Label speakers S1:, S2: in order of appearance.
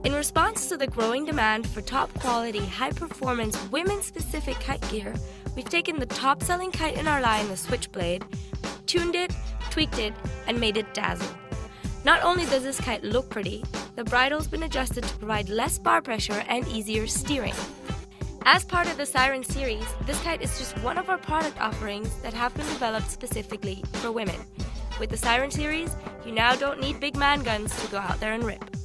S1: In response to the growing demand for top-quality, high-performance, women-specific kite gear, we've taken the top-selling kite in our line, the Switchblade, tuned it, tweaked it, and made it dazzle. Not only does this kite look pretty, the bridle's been adjusted to provide less bar pressure and easier steering. As part of the Siren series, this kite is just one of our product offerings that have been developed specifically for women. With the Siren series, you now don't need big man guns to go out there and rip.